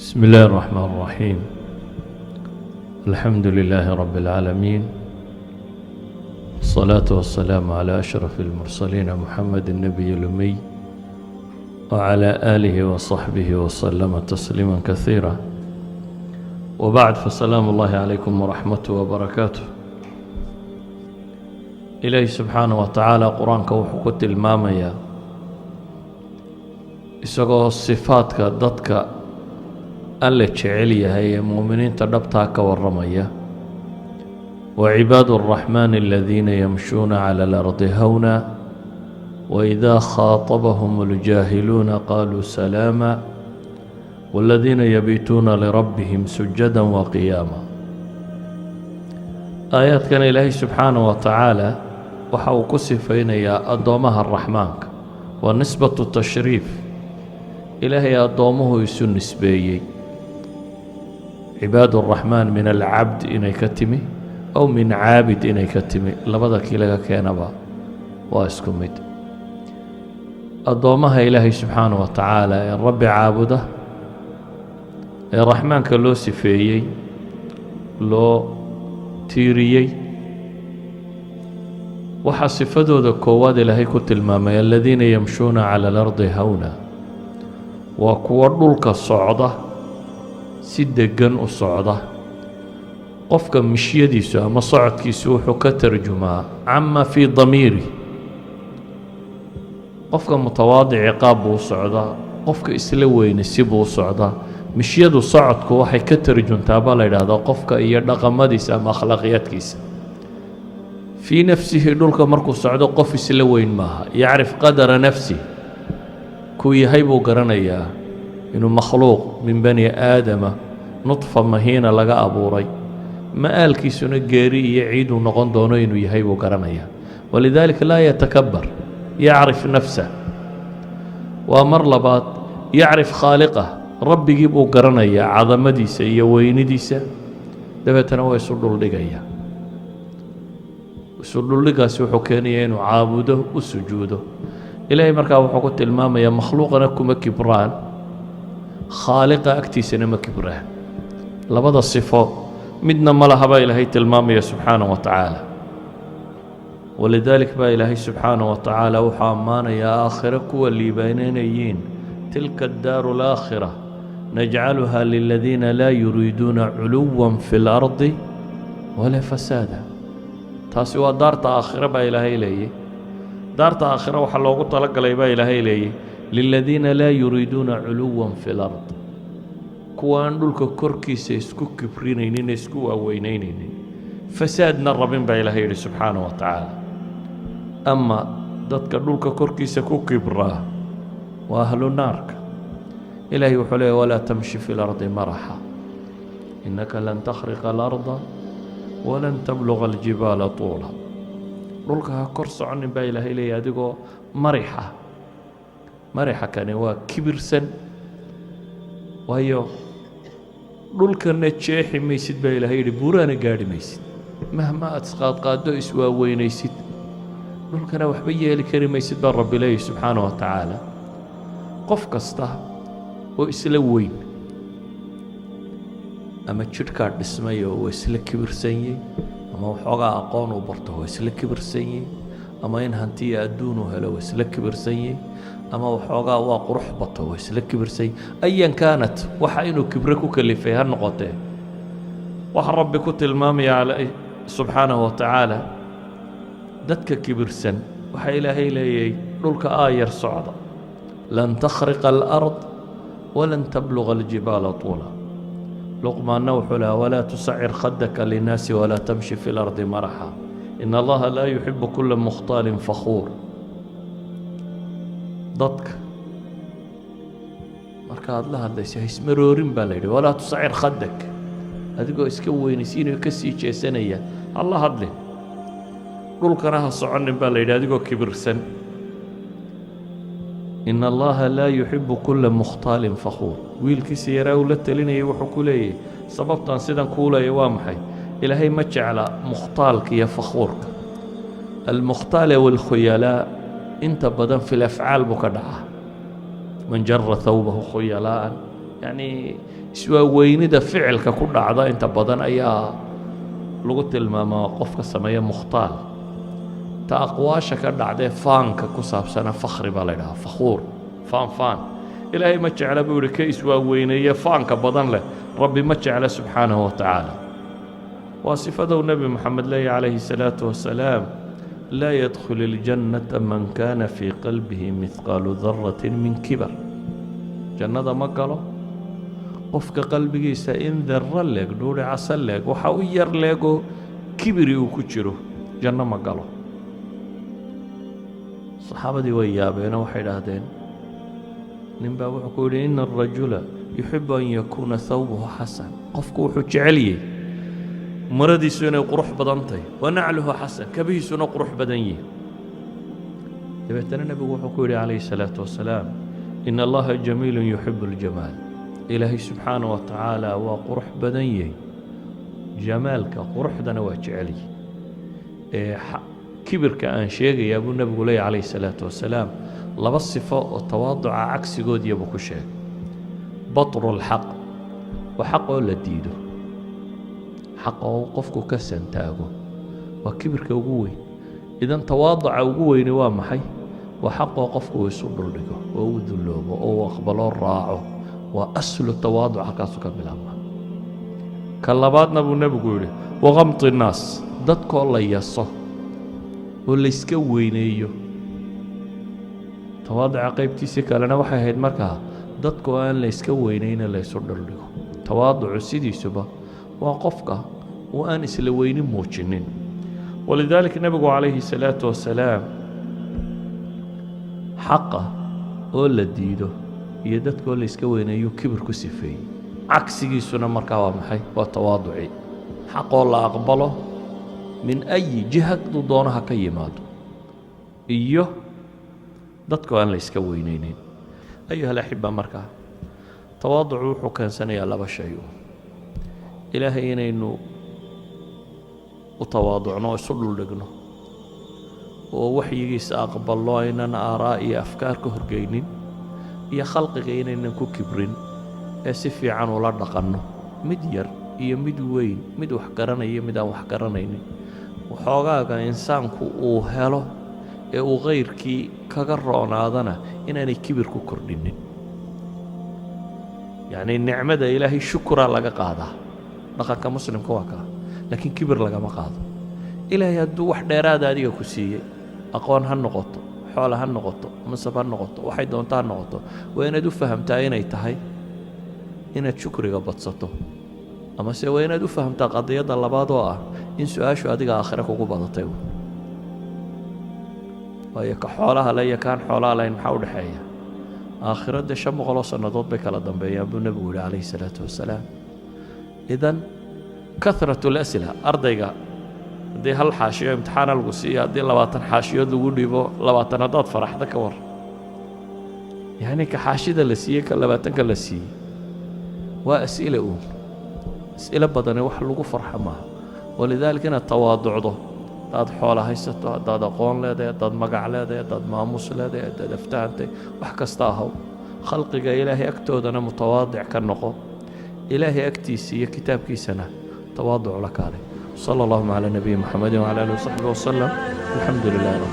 بسم الله الرحمن الرحيم. الحمد لله رب العالمين، الصلاة والسلام على أشرف المرسلين محمد النبي الأمي وعلى آله وصحبه وسلم تسليما كثيرا، وبعد، فسلام الله عليكم ورحمته وبركاته. إلهي سبحانه وتعالى قرآنك wuxuu ku tilmaamayaa isagoo sifaadka dadka alle jecel yahay ee muuminiinta dhabtaa ka warramaya. وعباد الرحمن الذين يمشون على الأرض هونا وإذا خاطبهم الجاهلون قالوا سلاما والذين يبيتون لربهم سجدا وقياما. آيات كان إلهي سبحانه وتعالى waxa uu ku sifaynayaa addoomaha raxmaanka. waa nisbatu tashriif. ilaahay addoomuhu isu nisbeeyey. cibaad الraxmaan min alcabd inay ka timi aw min caabid inay ka timi, labada kii laga keenaba waa isku mid. addoomaha ilaahay subxaanaه wa tacaala ee rabbi caabuda ee raxmaanka loo sifeeyey, loo tiiriyey, waxaa sifadooda koowaad ilaahay ku tilmaamay aladiina yamshuuna cala alardi hawna. waa kuwa dhulka socda si deggan u socda. qofka mishyadiisu ama socodkiisu wuxuu ka tarjumaa cama fii damiiri. qofka mutawaadici qaab buu u socdaa, qofka isla weyne si buu u socdaa. mishyadu socodku waxay ka tarjuntaa baa la yidhaahdaa qofka iyo dhaqamadiisa ama akhlaaqiyaadkiisa. fii nafsihi, dhulka markuu socdo qof isla weyn maaha. yacrif qadara nafsih, kuu yahay buu garanayaa inuu makhluuq min bani aadama nudfa mahiina laga abuuray, ma'aalkiisuna geeri iyo ciiduu noqon doono inuu yahay buu garanayaa. walidaalika laa yatakabar, yacrif nafsah. waa mar labaad yacrif khaaliqah, rabbigii buu garanayaa cadamadiisa iyo weynidiisa, dabeetana waa isu dhuldhigayaa. isu dhuldhigaasi wuxuu keenayaa inuu caabudo, u sujuudo. ilaahay markaa wuxuu ku tilmaamayaa makhluuqana kuma kibraan, khaaliqa agtiisana ma kibraan. labada sifo midna ma laha baa ilaahay tilmaamaya subxaanaه wa tacaala. walidaalik baa ilaahay subxaanaه wa tacaala wuxuu ammaanayaa aakhiro kuwa liibaananayiin. tilka addaaru alaakhira najcaluha liladiina laa yuriiduuna culuwa fi اlardi walaa fasaada. taasi waa daarta aakhira baa ilaahay leeyay. daarta aakhira waxaa loogu talagalay baa ilaahay leeyay liladiina laa yuriiduuna culuwa fi lard, kuwa aan dhulka korkiisa isku kibrinaynin, isku waaweynaynin, fasaadna rabin baa ilaahay yidhi subxaanaه wa tacaala. ama dadka dhulka korkiisa ku kibraa waa ahlu naarka. ilaahay wuxuu leeyay walaa tamshi fi lardi maraxa inaka lan takhriqa alarda walan tabluga aljibaala tuula. dhulka ha kor soconin baa ilaahay leeyahy adigoo marixa. marixa kani waa kibirsan, waayo dhulkana jeexi maysid baa ilaahay yidhi, buuraana gaadhi maysid. mahma aad isqaadqaaddo iswaaweynaysid, dhulkana waxba yeeli kari maysid baa rabbi leeyahy subxaanaه wa tacaala. qof kasta oo isla weyn ama jidhkaa dhismay oo waa isla kibirsanyey, ama waxoogaa aqoon uu barto waa isla kibirsanyey, ama in hantiya adduunu helo waa isla kibirsanyey, ama waxoogaa waa qurux bato waa isla kibirsanyey. ayan kaanat, waxa inuu kibre ku kalifay ha noqotee, waxa rabbi ku tilmaamaya subxaanaه wa tacaala dadka kibirsan. waxaa ilaahay leeyahay dhulka aayar socda, lan takhriqa alard walan tabluga aljibaala tuula. luqmaanna wuxuu lahaa walaa tusacir khadaka linnaasi walaa tamshi fi lardi maraxa in allaha laa yuxibu kula mukhtaalin fakhuur. dadka marka aad la hadlayso haismaroorin baa la yidhi, walaa tusacir khadak, adigoo iska weynaysiinayo ka sii jeesanaya hala hadlin. dhulkana ha soconin baa la yidhi adigoo kibirsan. in allaha laa yuxibu kula mukhtaalin fakhuur. wiilkiisa yaraa uu la telinayay wuxuu ku leeyahy sababtaan sidan kuu leeya waa maxay? ilaahay ma jecla mukhtaalka iyo fakhuurka. almukhtaala waalkhuyalaa inta badan fi lafcaal buu ka dhacaa. man jara thawbahu khuyalaa'an يعني iswaaweynida ficilka ku dhacda inta badan ayaa lagu tilmaamaa qofka sameeya mukhtaal ta aqwaasha ka dhacday faanka ku saabsana fakhri baa la yidhahaa fakhuur faan ilaahay ma jecla buu yidhi ka iswaaweyneeye faanka badan leh rabbi ma jecla subxaanahu wa tacaala waa sifadow nebi moxamed leeya calayhi salaatu wasalaam laa yadkhulu اljannata man kaana fii qalbihi mihqaalu daratin min kibar jannada ma galo qofka qalbigiisa in darro leeg dhuuri casa leeg waxa u yar leegoo kibiri uu ku jiro janno ma galo saxaabadii way yaabeenoo waxay idhaahdeen nin baa wuxuu ku yidhi ina arajula yuxibu an yakuuna hawbuhu xasan qofku wuxuu jecel yahay maradiisu inay qurux badan tahay wa nacluhu xasan kabihiisuna qurux badan yihin dabeetana nebigu wuxuu ku yidhi calayhi salaatu wasalaam ina allaha jamiilun yuxibu اljamaal ilaahay subxaana wa tacaala waa qurux badan yahay jamaalka quruxdana waa jecel yahay kibirka aan sheegayaa buu nebigu leeyahy calayhi salaatu wasalaam laba sifo oo tawaaduca cagsigoodiya buu ku sheegay batru lxaq waa xaq oo la diido xaq oo qofku ka santaago waa kibirka ugu weyn idan tawaaduca ugu weyni waa maxay waa xaq oo qofku isu dhuldhigo oo u dulloobo oo u aqbaloo raaco waa aslu tawaaduc halkaasu ka bilaabma ka labaadna buu nebigu yidhi waqamti innaas dadkoo la yaso oo layska weyneeyo tawaaduca qaybtiisii kalena waxay ahayd markaa dadkoo aan layska weynayna laysu dhuldhigo tawaaducu sidiisuba waa qofka oo aan isla weyni muujinin walidaalika nebigu calayhi salaatu wasalaam xaqa oo la diido iyo dadkoo layska weyneeyo kibir ku sifeeyey cagsigiisuna markaa waa maxay waa tawaaduci xaqoo la aqbalo min ayi jihaduu doonaha ka yimaado iyo dadkoo aan layska weynaynin ayuha alaxiba markaa tawaaducu wuxuu keensanayaa laba shay ilaahay inaynu u tawaaducno oo isu dhuldhigno oo waxyigiisa aqbalno aynan aaraa iyo afkaar ka horgeynin iyo khalqiga inaynan ku kibrin ee si fiican ula dhaqanno mid yar iyo mid weyn mid wax garanaya mid aan wax garanaynin waxoogaaga insaanku uu helo ee uu kayrkii kaga roonaadana inaanay kibir ku kordhinin yacnii nicmada ilaahay shukuraa laga qaadaa dhaqanka muslimka waa kaa laakiin kibir lagama qaado ilaahay hadduu wax dheeraada adiga ku siiyey aqoon ha noqoto xoole ha noqoto masab ha noqoto waxay doonto ha noqoto waa inaad u fahamtaa inay tahay inaad shukriga badsato amase waa inaad u fahamtaa qadiyadda labaad oo ah in su-aashu adiga aakhire kugu badatay waayo ka xoolaha le iyo kaan xoolaha lahayn maxaa u dhexeeya aakhirada 500 sannadood bay kala dambeeyaan buu nebigu yidhi calayhi salaatu wasalaam idan kahratu las'ila ardayga haddii hal xaashiyo imtixaana lagu siiyo haddii 20 xaashiyood lagu dhibo 20 haddaad faraxda ka war yacni ka xaashida la siiyey ka 20ka la siiyey waa as'ila as'ila badani wax lagu farxa maaha walidaalika inaad tawaaducdo haddaad xoola haysato haddaad aqoon leedahay haddaad magac leedahay haddaad maamuus leedahay haddaad aftahantay wax kasta ahaw khalqiga ilaahay agtoodana mutawaadic ka noqo ilaahay agtiisa iyo kitaabkiisana tawaaduc la kaalay صلى الله على نبي محمد وعلى آله وصحبه وسلم الحمد لله رب